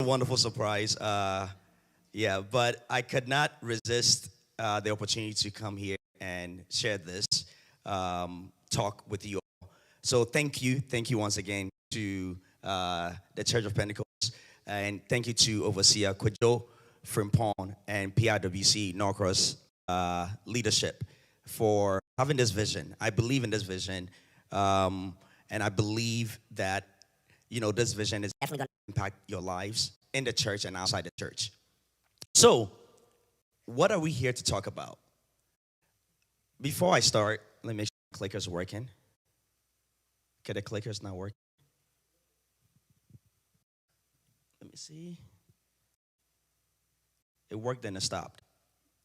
wonderful surprise. Yeah, but I could not resist the opportunity to come here and share this talk with you all. So thank you once again to the Church of Pentecost, and thank you to Overseer Kwadwo Frimpong and Piwc Norcross leadership for having this vision. I believe in this vision, and I believe that this vision is definitely going to impact your lives in the church and outside the church. So, what are we here to talk about? Before I start, let me make sure the clicker's working. Okay, the clicker's not working. Let me see. It worked and it stopped.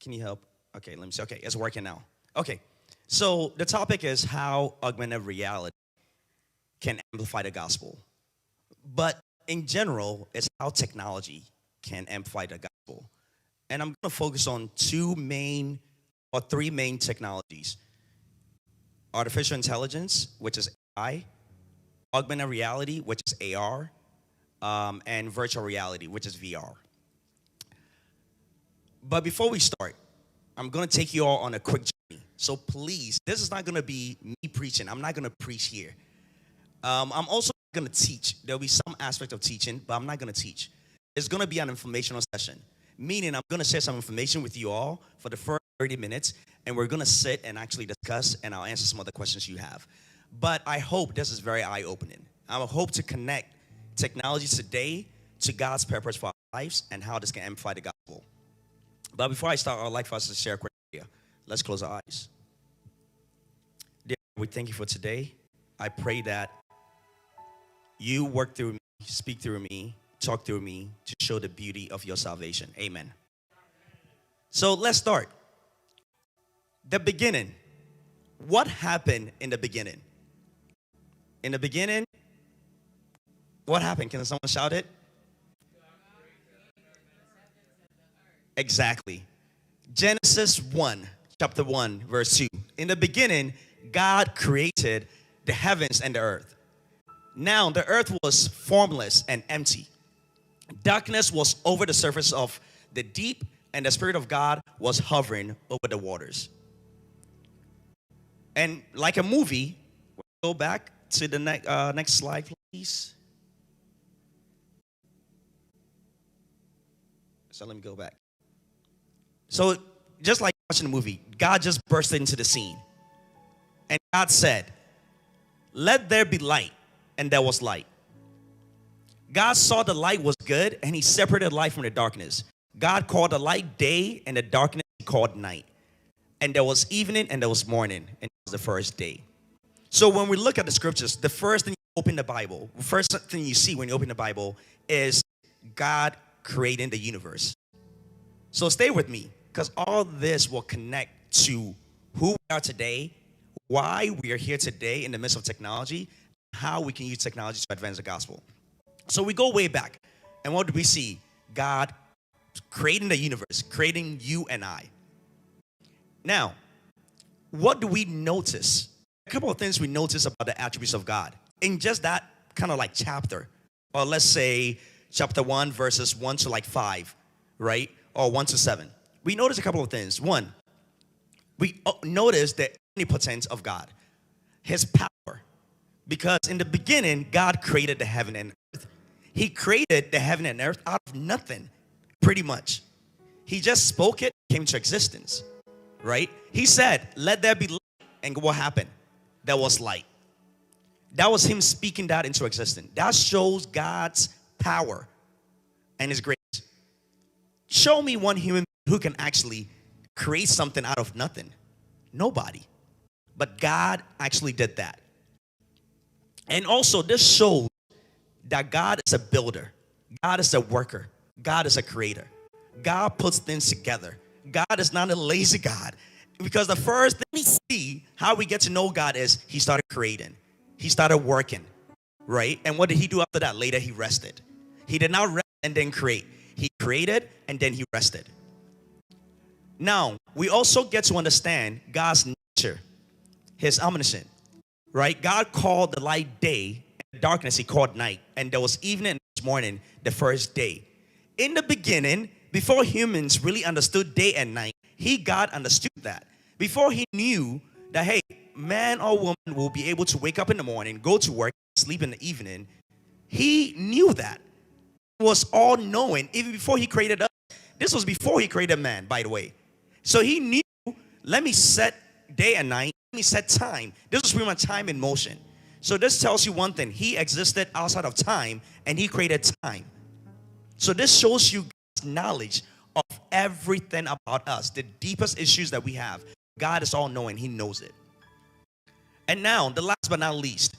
Can you help? Okay, let me see. Okay, it's working now. Okay, so the topic is how augmented reality can amplify the gospel. But in general, it's how technology can amplify the gospel. And I'm going to focus on three main technologies. Artificial intelligence, which is AI, augmented reality, which is AR, and virtual reality, which is VR. But before we start, I'm going to take you all on a quick journey. So please, this is not going to be me preaching. I'm not going to preach here. I'm also going to teach. There'll be some aspect of teaching, but I'm not going to teach. It's going to be an informational session, meaning I'm going to share some information with you all for the first 30 minutes, and we're going to sit and actually discuss, and I'll answer some other questions you have. But I hope this is very eye-opening. I hope to connect technology today to God's purpose for our lives and how this can amplify the gospel. But before I start, I'd like for us to share a quick idea. Let's close our eyes. Dear, we thank you for today. I pray that you work through me, speak through me, talk through me to show the beauty of your salvation. Amen. So let's start. The beginning. What happened in the beginning? In the beginning, what happened? Can someone shout it? Exactly. Genesis 1, chapter 1, verse 2. In the beginning, God created the heavens and the earth. Now, the earth was formless and empty. Darkness was over the surface of the deep, and the Spirit of God was hovering over the waters. And like a movie, we'll go back to the next slide, please. So let me go back. So just like watching a movie, God just burst into the scene. And God said, "Let there be light," and there was light. God saw the light was good, and he separated light from the darkness. God called the light day, and the darkness he called night. And there was evening, and there was morning, and it was the first day. So when we look at the scriptures, the first thing you open the Bible, the first thing you see when you open the Bible is God creating the universe. So stay with me, because all this will connect to who we are today, why we are here today in the midst of technology, how we can use technology to advance the gospel. So we go way back, and what do we see? God creating the universe, creating you and I. Now, what do we notice? A couple of things we notice about the attributes of God in just that kind of like chapter, or let's say chapter 1, verses 1 to like 5, right? Or 1 to 7. We notice a couple of things. One, we notice the omnipotence of God, his power. Because in the beginning, God created the heaven and earth. He created the heaven and earth out of nothing, pretty much. He just spoke it, came into existence, right? He said, "Let there be light," and what happened? There was light. That was him speaking that into existence. That shows God's power and his grace. Show me one human who can actually create something out of nothing. Nobody. But God actually did that. And also, this shows that God is a builder. God is a worker. God is a creator. God puts things together. God is not a lazy God. Because the first thing we see, how we get to know God is he started creating. He started working, right? And what did he do after that? Later, he rested. He did not rest and then create. He created and then he rested. Now, we also get to understand God's nature, his omniscience, right? God called the light day, and the darkness he called night. And there was evening and there was morning, the first day. In the beginning, before humans really understood day and night, God understood that. Before he knew that, hey, man or woman will be able to wake up in the morning, go to work, sleep in the evening, he knew that. He was all knowing even before he created us. This was before he created man, by the way. So he knew, let me set day and night, let me set time. This was pretty much time in motion. So this tells you one thing. He existed outside of time and he created time. So this shows you God's knowledge of everything about us, the deepest issues that we have. God is all knowing. He knows it. And now, the last but not least,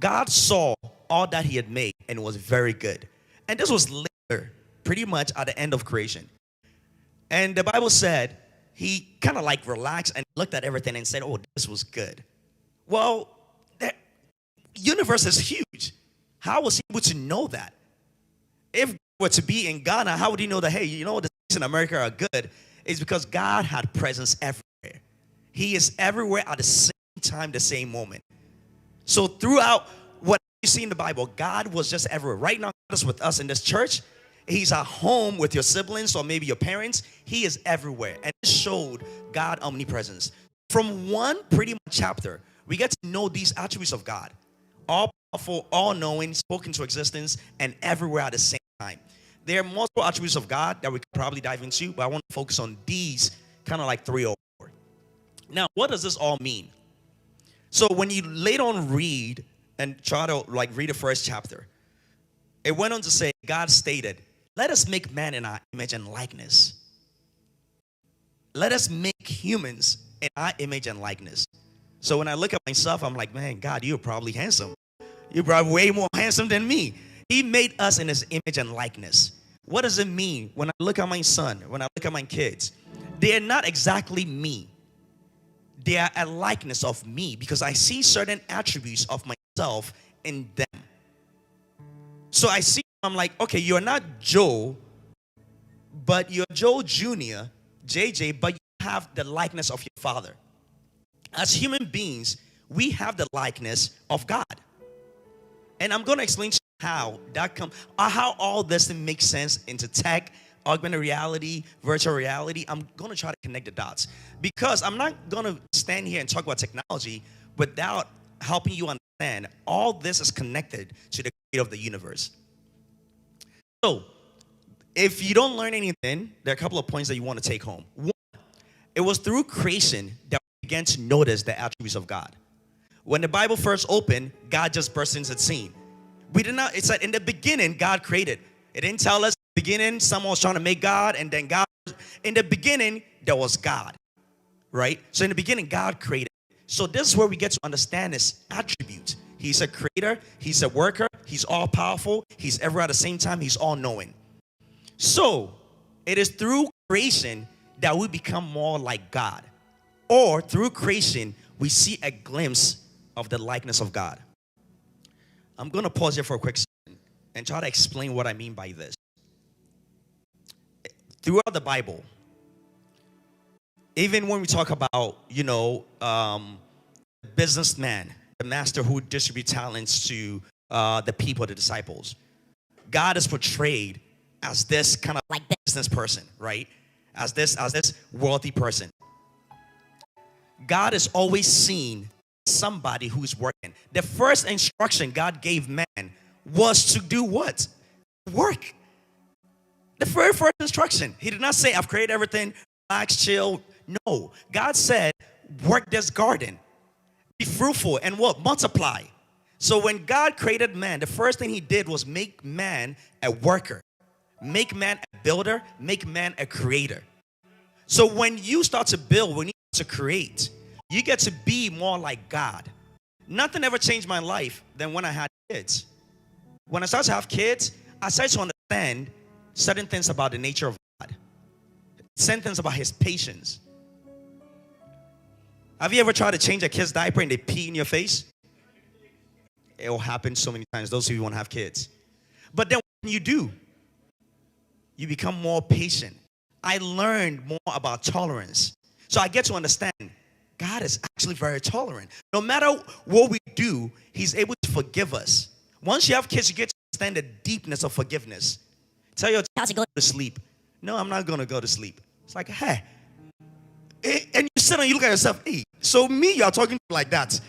God saw all that he had made and it was very good. And this was later, pretty much at the end of creation. And the Bible said he kind of like relaxed and looked at everything and said, oh, this was good. Well, the universe is huge. How was he able to know that? If he were to be in Ghana, how would he know that, hey, you know, the things in America are good? It's because God had presence everywhere. He is everywhere at the same time, the same moment. So throughout what you see in the Bible, God was just everywhere. Right now, God is with us in this church. He's at home with your siblings or maybe your parents. He is everywhere. And it showed God omnipresence. From one pretty much chapter, we get to know these attributes of God. All powerful, all knowing, spoken to existence, and everywhere at the same time. There are multiple attributes of God that we could probably dive into, but I want to focus on these kind of like 3 or 4. Now, what does this all mean? So when you later on read and try to like read the first chapter, it went on to say, God stated, let us make man in our image and likeness. Let us make humans in our image and likeness. So when I look at myself, I'm like, man, God, you're probably handsome. You're probably way more handsome than me. He made us in his image and likeness. What does it mean when I look at my son, when I look at my kids? They are not exactly me. They are a likeness of me because I see certain attributes of myself in them. So I see, I'm like, okay, you're not Joe, but you're Joe Jr., JJ, but you have the likeness of your father. As human beings, we have the likeness of God. And I'm going to explain to you how that how all this makes sense into tech, augmented reality, virtual reality. I'm going to try to connect the dots because I'm not going to stand here and talk about technology without helping you understand all this is connected to the creator of the universe. So, if you don't learn anything, there are a couple of points that you want to take home. One, it was through creation that we began to notice the attributes of God. When the Bible first opened, God just burst into the scene. It said in the beginning, God created. It didn't tell us in the beginning someone was trying to make God and then God. In the beginning, there was God, right? So in the beginning, God created. So this is where we get to understand his attributes. He's a creator. He's a worker. He's all powerful. He's everywhere at the same time. He's all knowing. So it is through creation that we become more like God. Or through creation, we see a glimpse of the likeness of God. I'm going to pause here for a quick second and try to explain what I mean by this. Throughout the Bible, even when we talk about, businessman, the master who distributes talents to the people, the disciples, God is portrayed as this kind of like business person, right? As this wealthy person. God is always seen somebody who's working. The first instruction God gave man was to do what? Work. The very first instruction. He did not say, I've created everything, relax, chill. No. God said, work this garden. Be fruitful and what? Multiply. So when God created man, the first thing he did was make man a worker. Make man a builder. Make man a creator. So when you start to build, when you start to create, you get to be more like God. Nothing ever changed my life than when I had kids. When I started to have kids, I started to understand certain things about the nature of God. Certain things about his patience. Have you ever tried to change a kid's diaper and they pee in your face? It will happen so many times, those of you who want to have kids. But then when you do, you become more patient. I learned more about tolerance. So I get to understand God is actually very tolerant. No matter what we do, he's able to forgive us. Once you have kids, you get to understand the deepness of forgiveness. Tell your child to go to sleep. No, I'm not going to go to sleep. It's like, hey. And you sit and you look at yourself, hey, so me, you're talking like that.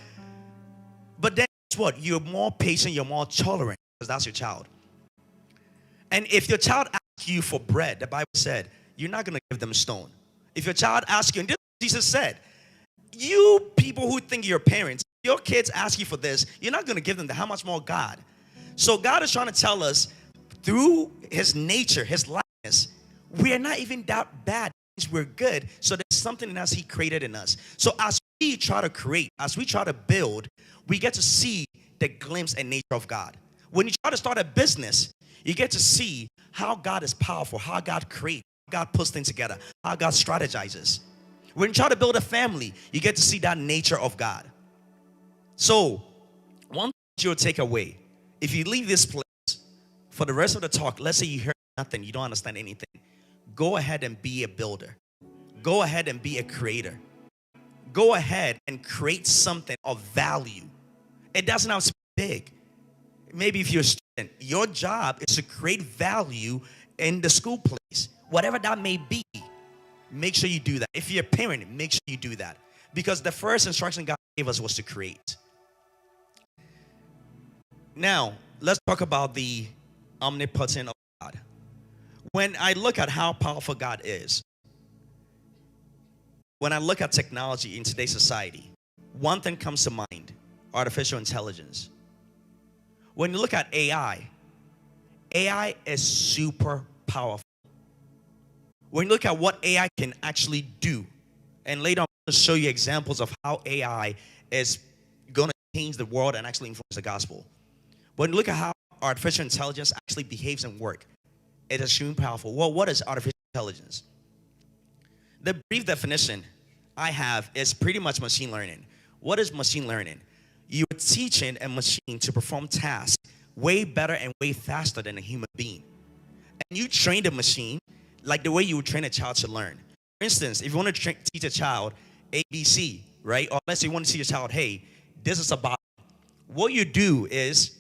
But then guess what? You're more patient, you're more tolerant because that's your child. And if your child asks you for bread, the Bible said, you're not going to give them a stone. If your child asks you, and this is what Jesus said, you people who think you're parents, your kids ask you for this, you're not going to give them that. How much more God? So God is trying to tell us through his nature, his likeness, we are not even that bad. We're good. So there's something in us he created in us. So as we try to create, as we try to build, we get to see the glimpse and nature of God. When you try to start a business, you get to see how God is powerful, how God creates, how God puts things together, how God strategizes. When you try to build a family, you get to see that nature of God. So, one thing you'll take away, if you leave this place, for the rest of the talk, let's say you hear nothing, you don't understand anything, go ahead and be a builder. Go ahead and be a creator. Go ahead and create something of value. It doesn't have to be big. Maybe if you're a student, your job is to create value in the school place. Whatever that may be, make sure you do that. If you're a parent, make sure you do that. Because the first instruction God gave us was to create. Now, let's talk about the omnipotent of God. When I look at how powerful God is, when I look at technology in today's society, one thing comes to mind: artificial intelligence. When you look at AI is super powerful. When you look at what AI can actually do, and later I'm going to show you examples of how AI is going to change the world and actually influence the gospel. When you look at how artificial intelligence actually behaves and works, it is extremely powerful. Well, what is artificial intelligence? The brief definition I have is pretty much machine learning. What is machine learning? You're teaching a machine to perform tasks way better and way faster than a human being. And you train the machine like the way you would train a child to learn. For instance, if you want to teach a child ABC, right? Or let's say you want to teach a child, hey, this is a bottle. What you do is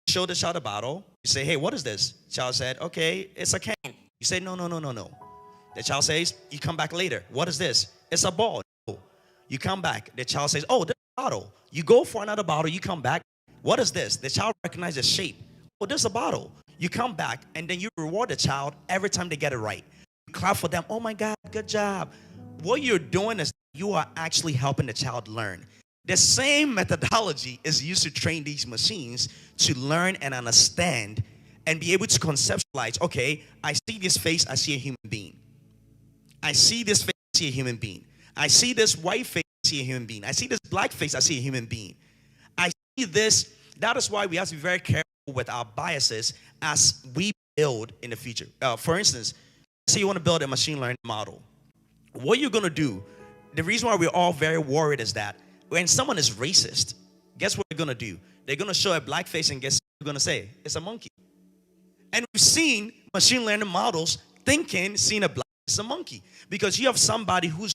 show the child a bottle. You say, hey, what is this? The child said, okay, it's a can. You say, no. The child says, you come back later. What is this? It's a ball. No. You come back. The child says, oh, this is a bottle. You go for another bottle. You come back. What is this? The child recognizes the shape. Oh, this is a bottle. You come back, and then you reward the child every time they get it right. You clap for them. Oh, my God, good job. What you're doing is you are actually helping the child learn. The same methodology is used to train these machines to learn and understand and be able to conceptualize, okay, I see this face, I see a human being. I see this face, I see a human being. I see this white face, I see a human being. I see this black face, I see a human being. I see this. That is why we have to be very careful with our biases as we build in the future. For instance, say you want to build a machine learning model. What you're going to do, the reason why we're all very worried is that when someone is racist, guess what they're going to do? They're going to show a black face and guess what they're going to say? It's a monkey. And we've seen machine learning models seeing a black face, a monkey. Because you have somebody who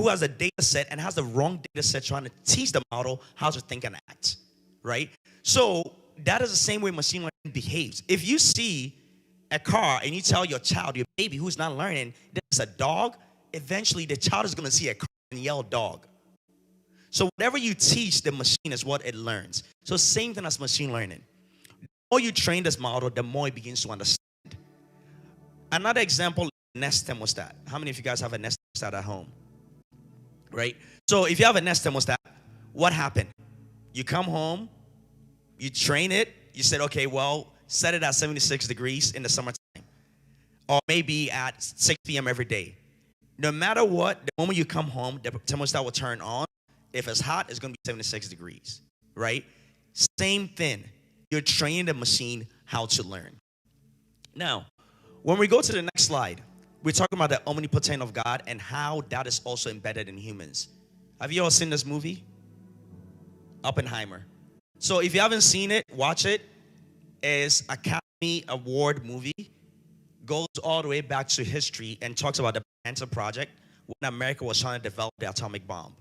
has a data set and has the wrong data set trying to teach the model how to think and act, right? So that is the same way machine learning behaves. If you see a car and you tell your child, your baby who's not learning, there's a dog, eventually the child is going to see a car and yell dog. So whatever you teach the machine is what it learns. So same thing as machine learning. The more you train this model, the more it begins to understand. Another example is Nest thermostat. How many of you guys have a Nest thermostat at home? Right? So if you have a Nest thermostat, what happened? You come home, you train it, you said, okay, well, set it at 76 degrees in the summertime. Or maybe at 6 p.m. every day. No matter what, the moment you come home, the thermostat will turn on. If it's hot, it's going to be 76 degrees, right? Same thing. You're training the machine how to learn. Now, when we go to the next slide, we're talking about the omnipotent of God and how that is also embedded in humans. Have you all seen this movie? Oppenheimer. So if you haven't seen it, watch it. It's an Academy Award movie. Goes all the way back to history and talks about the Manhattan Project when America was trying to develop the atomic bomb.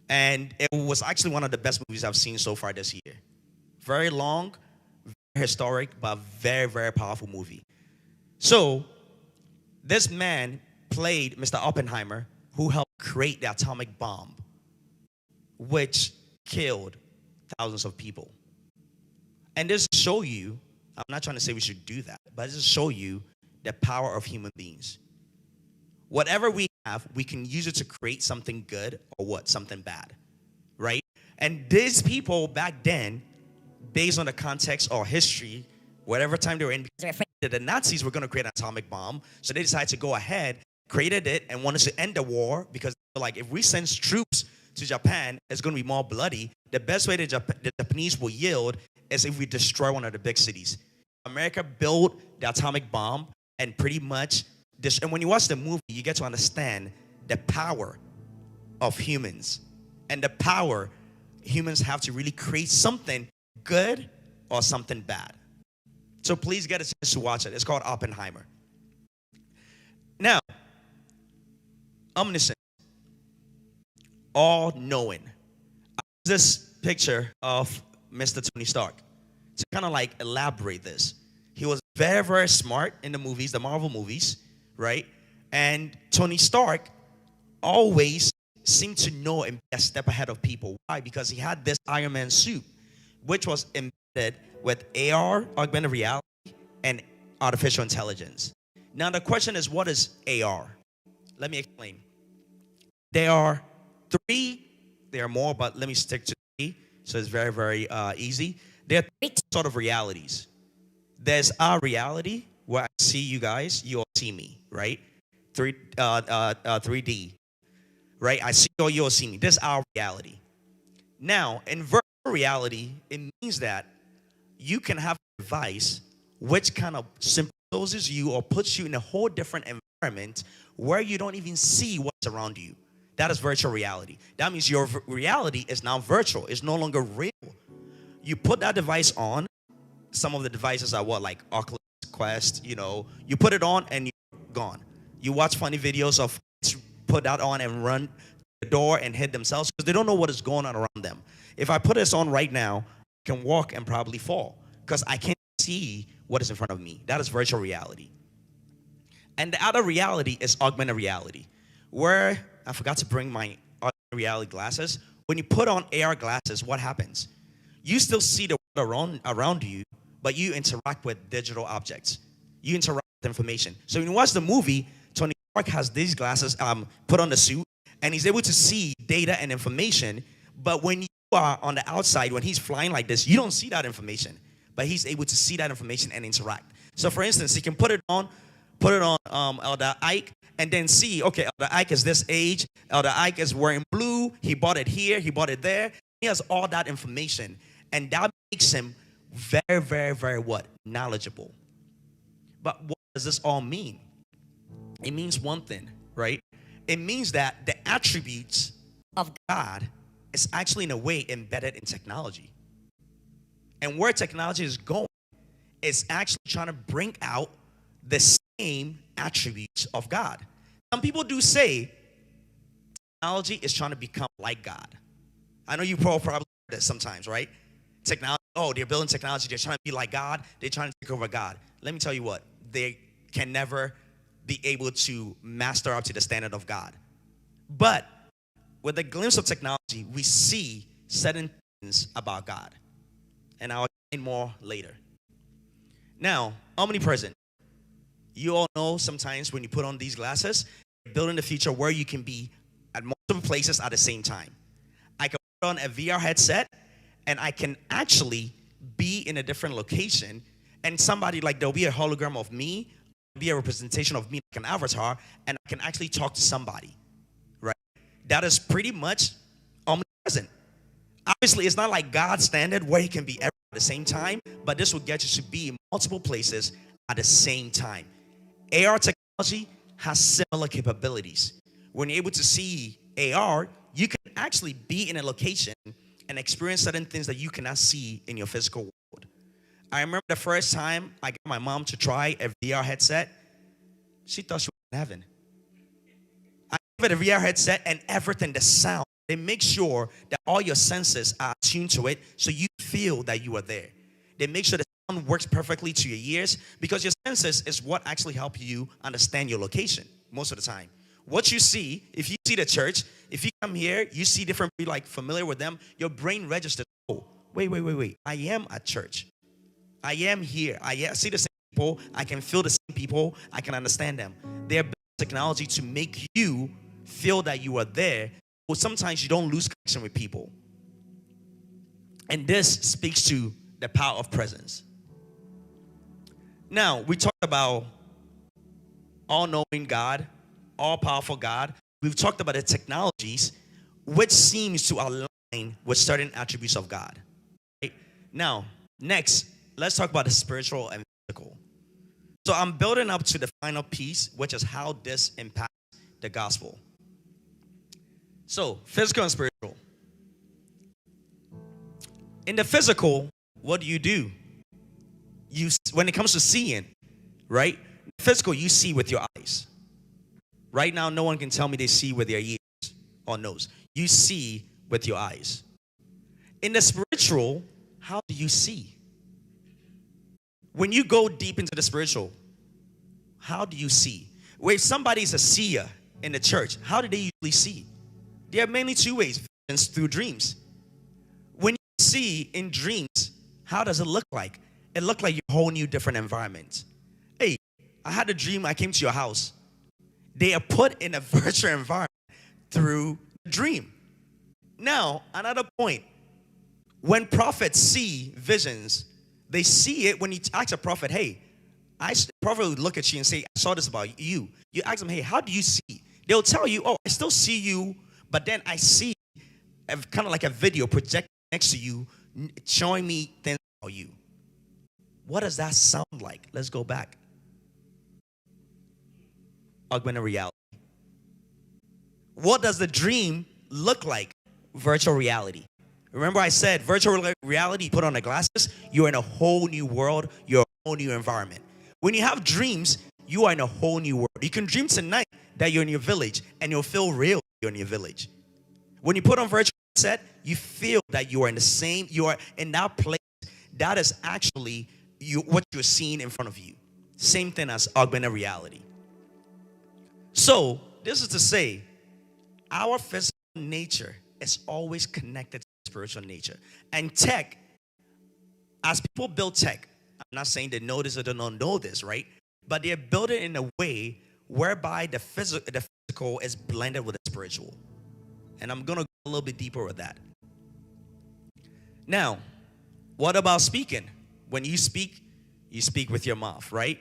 And it was actually one of the best movies I've seen so far this year. Very long, very historic, but very, very powerful movie. So this man played Mr. Oppenheimer, who helped create the atomic bomb, which killed thousands of people. And this show you, I'm not trying to say we should do that, but this show you the power of human beings. Whatever we have, we can use it to create something good or what? Something bad, right? And these people back then, based on the context or history, whatever time they were in, they're afraid that the Nazis were going to create an atomic bomb. So they decided to go ahead, created it, and wanted to end the war because they're like, if we send troops to Japan, it's going to be more bloody. The best way the Japanese will yield is if we destroy one of the big cities. America built the atomic bomb and pretty much, and when you watch the movie, you get to understand the power of humans and the power humans have to really create something good or something bad. So please get a chance to watch it. It's called Oppenheimer. Now, omniscient, all-knowing. This picture of Mr. Tony Stark to kind of like elaborate this. He was very, very smart in the movies, the Marvel movies, right? And Tony Stark always seemed to know and be a step ahead of people. Why? Because he had this Iron Man suit, which was embedded with AR, augmented reality, and artificial intelligence. Now the question is, what is AR? Let me explain. There are three, there are more, but let me stick to three, so it's very, very easy. There are three sort of realities. There's our reality, where I see you guys, you all see me, right? 3D, right? I see you all, you all see me. This is our reality. Now, in virtual reality, it means that you can have a device which kind of sympathises you or puts you in a whole different environment where you don't even see what's around you. That is virtual reality. That means your reality is now virtual. It's no longer real. You put that device on. Some of the devices are what, like Oculus Quest, you know. You put it on and you're gone. You watch funny videos of put that on and run the door and hit themselves because they don't know what is going on around them. If I put this on right now, I can walk and probably fall because I can't see what is in front of me. That is virtual reality. And the other reality is augmented reality, where I forgot to bring my augmented reality glasses. When you put on AR glasses, what happens? You still see the world around you, but you interact with digital objects. You interact with information. So when you watch the movie, Tony Stark has these glasses put on the suit, and he's able to see data and information. But when you are on the outside, when he's flying like this, you don't see that information. But he's able to see that information and interact. So for instance, he can put it on Elder Ike, and then see, okay, Elder Ike is this age, Elder Ike is wearing blue, he bought it here, he bought it there. He has all that information. And that makes him very, very, very what? Knowledgeable. But what does this all mean? It means one thing, right? It means that the attributes of God is actually in a way embedded in technology. And where technology is going is actually trying to bring out the same attributes of God. Some people do say technology is trying to become like God. I know you probably heard that sometimes, right? Technology, oh, they're building technology, they're trying to be like God, they're trying to take over God. Let me tell you what, they can never be able to master up to the standard of God. But with a glimpse of technology, we see certain things about God. And I'll explain more later. Now, omnipresent. You all know sometimes when you put on these glasses, building the future where you can be at multiple places at the same time. I can put on a VR headset and I can actually be in a different location, and somebody, like, there'll be a hologram of me, be a representation of me like an avatar, and I can actually talk to somebody, right? That is pretty much omnipresent. Obviously, it's not like God's standard where he can be everywhere at the same time, but this will get you to be in multiple places at the same time. AR technology has similar capabilities. When you're able to see AR, you can actually be in a location and experience certain things that you cannot see in your physical world. I remember the first time I got my mom to try a VR headset, she thought she was in heaven. I gave her the VR headset and everything, the sound. They make sure that all your senses are tuned to it so you feel that you are there. They make sure the sound works perfectly to your ears because your senses is what actually help you understand your location most of the time. What you see, if you see the church, if you come here, you see different people, like familiar with them, your brain registers, oh, wait. I am at church. I am here. See the same people. I can feel the same people. I can understand them. They're building technology to make you feel that you are there. But sometimes you don't lose connection with people. And this speaks to the power of presence. Now, we talked about all-knowing God, all-powerful God. We've talked about the technologies which seems to align with certain attributes of God. Right? Now, next, let's talk about the spiritual and physical. So I'm building up to the final piece, which is how this impacts the gospel. So, physical and spiritual. In the physical, what do? When it comes to seeing, right? Physical, you see with your eyes. Right now, no one can tell me they see with their ears or nose. You see with your eyes. In the spiritual, how do you see? When you go deep into the spiritual, how do you see? If somebody's a seer in the church, how do they usually see? There are mainly two ways, visions through dreams. When you see in dreams, how does it look like? It looked like a whole new different environment. Hey, I had a dream I came to your house. They are put in a virtual environment through the dream. Now, another point. When prophets see visions, they see it when you ask a prophet, hey, prophet would look at you and say, I saw this about you. You ask them, hey, how do you see? They'll tell you, oh, I still see you, but then I see kind of like a video projected next to you showing me things about you. What does that sound like? Let's go back. Augmented reality. What does the dream look like? Virtual reality. Remember I said virtual reality, put on the glasses, you're in a whole new world, you're in a whole new environment. When you have dreams, you are in a whole new world. You can dream tonight that you're in your village and you'll feel real you're in your village. When you put on virtual set, you feel that you are in that place. That is actually what you're seeing in front of you. Same thing as augmented reality. So, this is to say, our physical nature is always connected to spiritual nature. And tech, as people build tech, I'm not saying they know this or they don't know this, right? But they're building in a way whereby the physical is blended with the spiritual. And I'm going to go a little bit deeper with that. Now, what about speaking? When you speak with your mouth, right?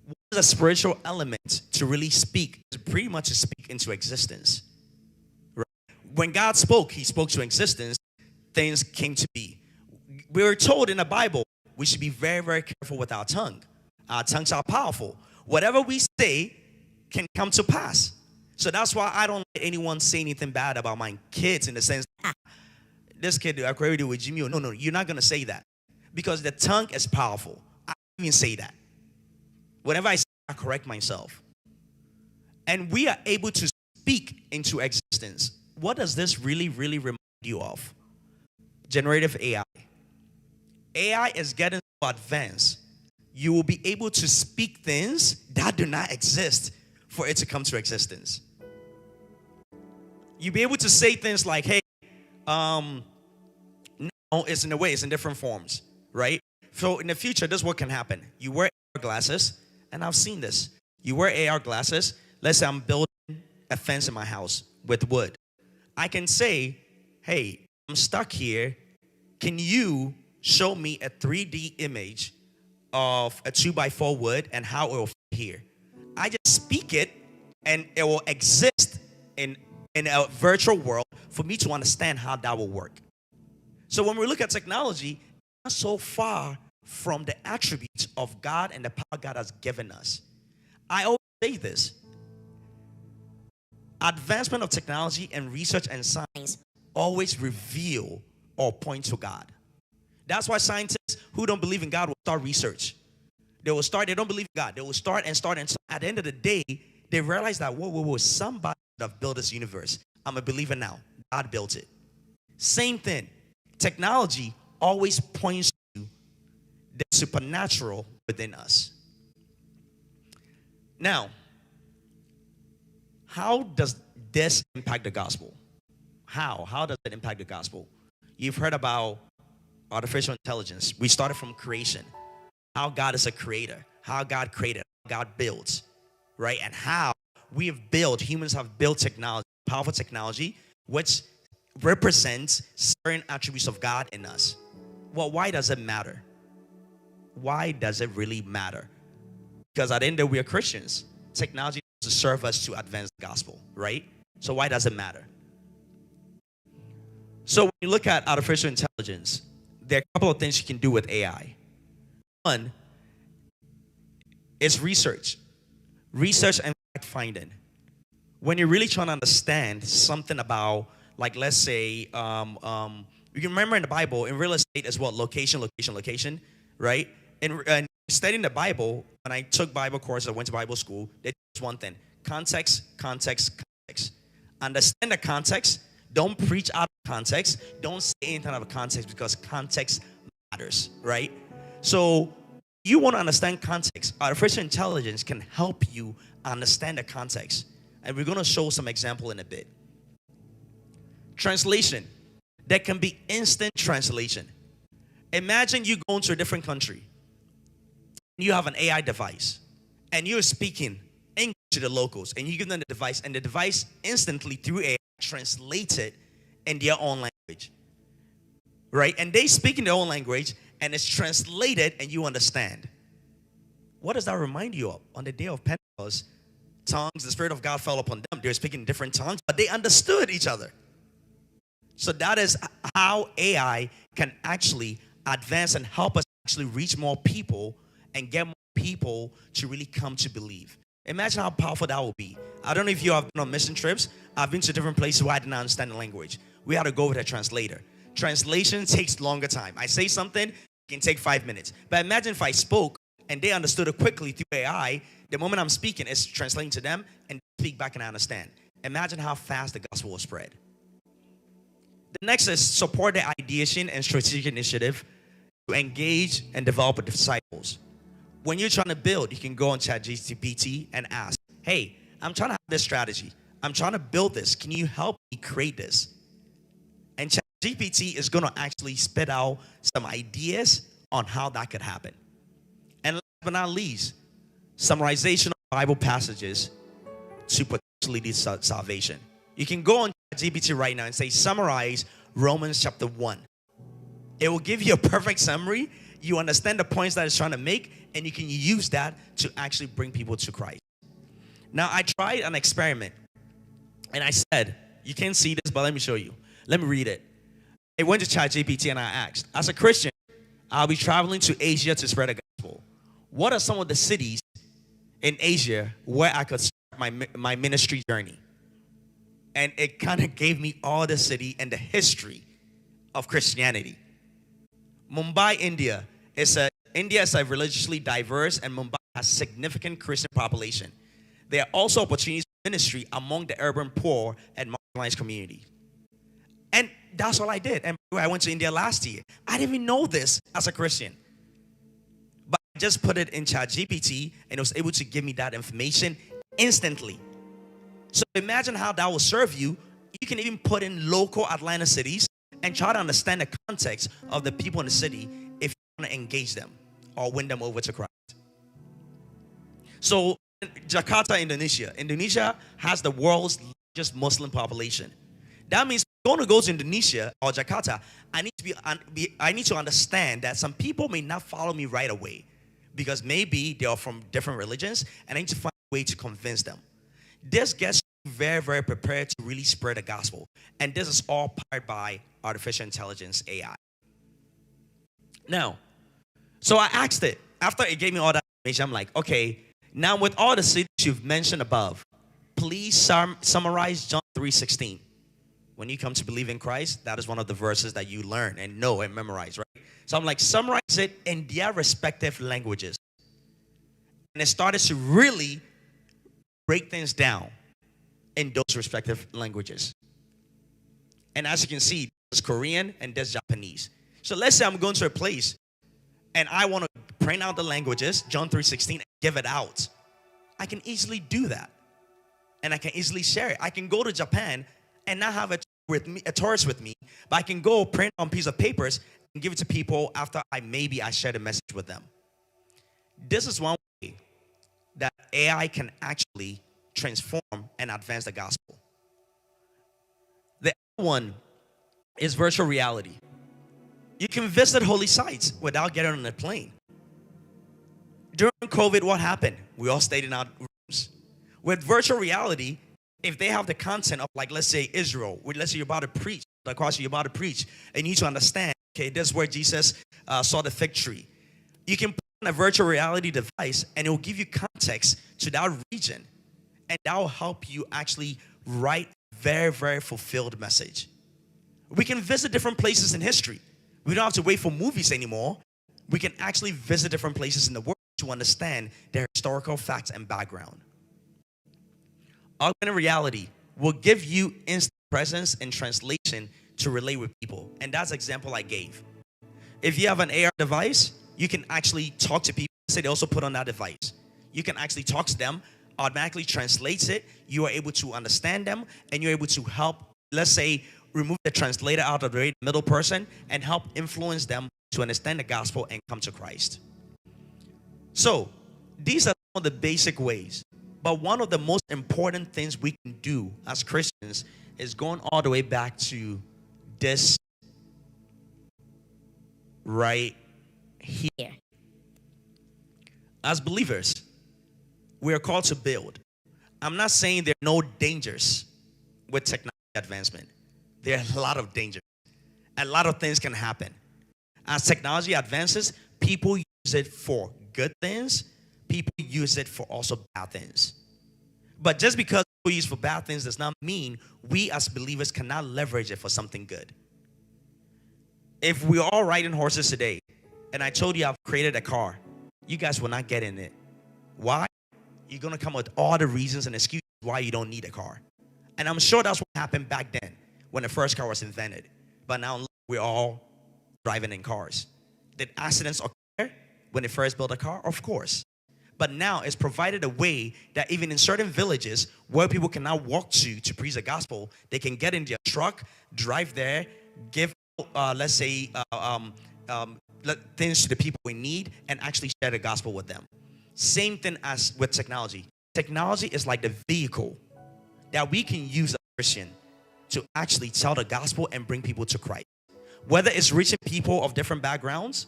What is a spiritual element to really speak? It's pretty much to speak into existence. Right? When God spoke, he spoke to existence. Things came to be. We were told in the Bible, we should be very, very careful with our tongue. Our tongues are powerful. Whatever we say can come to pass. So that's why I don't let anyone say anything bad about my kids in the sense, this kid, I agree with Jimmy. No, you're not going to say that. Because the tongue is powerful. I don't even say that. Whenever I say, I correct myself. And we are able to speak into existence. What does this really, really remind you of? Generative AI. AI is getting so advanced. You will be able to speak things that do not exist for it to come to existence. You'll be able to say things like, hey, no, it's in a way, it's in different forms, right? So in the future, this is what can happen. You wear AR glasses, and I've seen this. You wear AR glasses. Let's say I'm building a fence in my house with wood. I can say, hey, I'm stuck here. Can you show me a 3D image of a 2x4 wood and how it will fit here? I just speak it, and it will exist in a virtual world for me to understand how that will work. So when we look at technology, not so far from the attributes of God and the power God has given us. I always say this. Advancement of technology and research and science always reveal or point to God. That's why scientists who don't believe in God will start research. They don't believe in God. They will start. At the end of the day, they realize that, whoa, somebody have built this universe. I'm a believer now. God built it. Same thing. Technology always points to the supernatural within us. Now, how does this impact the gospel? How does it impact the gospel? You've heard about artificial intelligence. We started from creation. How God is a creator. How God created. How God builds. Right? And how humans have built technology, powerful technology, which represents certain attributes of God in us. Well, why does it matter? Why does it really matter? Because at the end of the day, we are Christians. Technology to serve us to advance the gospel, right? So why does it matter? So when you look at artificial intelligence, there are a couple of things you can do with AI. One is research and fact finding. When you're really trying to understand something about, like, let's say, you can remember in the Bible, in real estate as well, location, right? And studying the Bible, when I took Bible course, I went to Bible school, they teach one thing: context. Understand the context. Don't preach out of context. Don't say anything out of context, because context matters, right? So you want to understand context. Artificial intelligence can help you understand the context. And we're going to show some example in a bit. Translation. There can be instant translation. Imagine you going to a different country. You have an AI device, and you're speaking English to the locals, and you give them the device, and the device instantly through AI translates it in their own language, right? And they speak in their own language, and it's translated, and you understand. What does that remind you of? On the day of Pentecost, tongues, the Spirit of God fell upon them. They were speaking different tongues, but they understood each other. So that is how AI can actually advance and help us actually reach more people and get more people to really come to believe. Imagine how powerful that would be. I don't know if you have been on mission trips. I've been to different places where I didn't understand the language. We had to go with a translator. Translation takes longer time. I say something, it can take 5 minutes. But imagine if I spoke and they understood it quickly through AI. The moment I'm speaking, it's translating to them, and they speak back and I understand. Imagine how fast the gospel will spread. The next is support the ideation and strategic initiative to engage and develop disciples. When you're trying to build, you can go on ChatGPT and ask, hey, I'm trying to have this strategy. I'm trying to build this. Can you help me create this? And ChatGPT is going to actually spit out some ideas on how that could happen. And last but not least, summarization of Bible passages to potentially lead to salvation. You can go on ChatGPT right now and say, summarize Romans chapter 1. It will give you a perfect summary. You understand the points that it's trying to make, and you can use that to actually bring people to Christ. Now, I tried an experiment, and I said, you can't see this, but let me show you. Let me read it. I went to ChatGPT and I asked, as a Christian, I'll be traveling to Asia to spread the gospel. What are some of the cities in Asia where I could start my ministry journey? And it kind of gave me all the city and the history of Christianity. Mumbai, India is a religiously diverse, and Mumbai has significant Christian population. There are also opportunities for ministry among the urban poor and marginalized community. And that's all I did. And I went to India last year. I didn't even know this as a Christian. But I just put it in ChatGPT, and it was able to give me that information instantly. So imagine how that will serve you. You can even put in local Atlanta cities and try to understand the context of the people in the city if you want to engage them or win them over to Christ. So Jakarta, Indonesia. Indonesia has the world's largest Muslim population. That means if I'm going to go to Indonesia or Jakarta, I need to understand that some people may not follow me right away because maybe they are from different religions, and I need to find a way to convince them. This gets very, very prepared to really spread the gospel. And this is all powered by artificial intelligence, AI. Now, so I asked it. After it gave me all that information, I'm like, okay, now with all the cities you've mentioned above, please summarize John 3:16. When you come to believe in Christ, that is one of the verses that you learn and know and memorize, right? So I'm like, summarize it in their respective languages. And it started to really break things down in those respective languages. And as you can see, there's Korean and there's Japanese. So let's say I'm going to a place and I want to print out the languages, John 3:16, and give it out, I can easily do that. And I can easily share it. I can go to Japan and not have a tourist with me, but I can go print on a piece of papers and give it to people after I share the message with them. This is one way that AI can actually transform and advance the gospel. The other one is virtual reality. You can visit holy sites without getting on a plane. During COVID, what happened? We all stayed in our rooms. With virtual reality, if they have the content of, like, let's say Israel, let's say you're about to preach, you're about to preach, and you need to understand, okay, this is where Jesus saw the fig tree. You can put on a virtual reality device, and it will give you context to that region, and that will help you actually write a very, very fulfilled message. We can visit different places in history. We don't have to wait for movies anymore. We can actually visit different places in the world to understand their historical facts and background. Augmented reality will give you instant presence and translation to relate with people. And that's the example I gave. If you have an AR device, you can actually talk to people. Say they also put on that device. You can actually talk to them, automatically translates it. You are able to understand them, and you're able to help, let's say, remove the translator out of the middle person and help influence them to understand the gospel and come to Christ. So these are some of the basic ways. But one of the most important things we can do as Christians is going all the way back to this right here. As believers, we are called to build. I'm not saying there are no dangers with technology advancement. There are a lot of dangers. A lot of things can happen. As technology advances, people use it for good things. People use it for also bad things. But just because people use it for bad things does not mean we as believers cannot leverage it for something good. If we're all riding horses today, and I told you I've created a car, you guys will not get in it. Why? You're going to come up with all the reasons and excuses why you don't need a car. And I'm sure that's what happened back then when the first car was invented. But now we're all driving in cars. Did accidents occur when they first built a car? Of course. But now it's provided a way that even in certain villages where people cannot walk to preach the gospel, they can get in their truck, drive there, give, let's say, things to the people we need, and actually share the gospel with them. Same thing as with technology. Technology is like the vehicle that we can use as a Christian to actually tell the gospel and bring people to Christ. Whether it's reaching people of different backgrounds,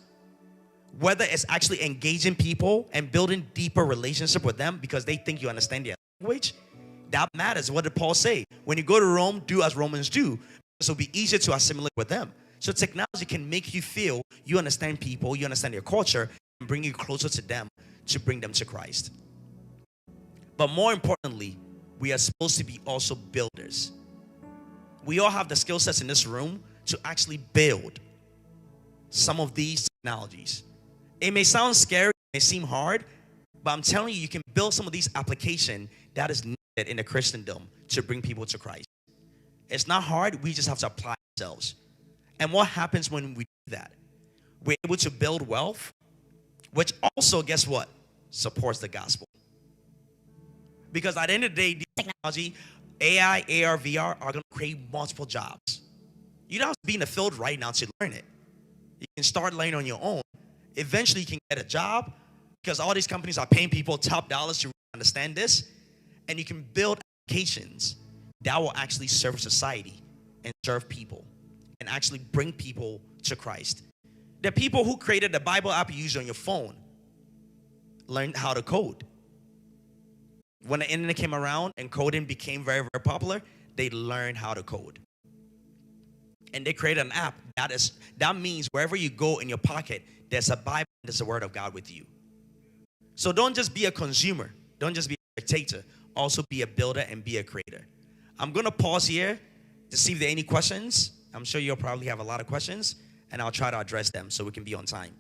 whether it's actually engaging people and building deeper relationship with them because they think you understand their language, that matters. What did Paul say? When you go to Rome, do as Romans do. So it'll be easier to assimilate with them. So technology can make you feel you understand people, you understand their culture, and bring you closer to them to bring them to Christ. But more importantly, we are supposed to be also builders. We all have the skill sets in this room to actually build some of these technologies. It may sound scary, it may seem hard, but I'm telling you, you can build some of these applications that is needed in the Christendom to bring people to Christ. It's not hard, we just have to apply ourselves. And what happens when we do that? We're able to build wealth, which also, guess what? Supports the gospel. Because at the end of the day, the technology, AI, AR, VR are going to create multiple jobs. You don't have to be in the field right now to learn it. You can start learning on your own. Eventually, you can get a job because all these companies are paying people top dollars to understand this. And you can build applications that will actually serve society and serve people and actually bring people to Christ. The people who created the Bible app you use on your phone learned how to code. When the internet came around and coding became very, very popular, they learned how to code. And they created an app that means wherever you go in your pocket, there's a Bible and there's a word of God with you. So don't just be a consumer. Don't just be a spectator. Also be a builder and be a creator. I'm going to pause here to see if there are any questions. I'm sure you'll probably have a lot of questions, and I'll try to address them so we can be on time.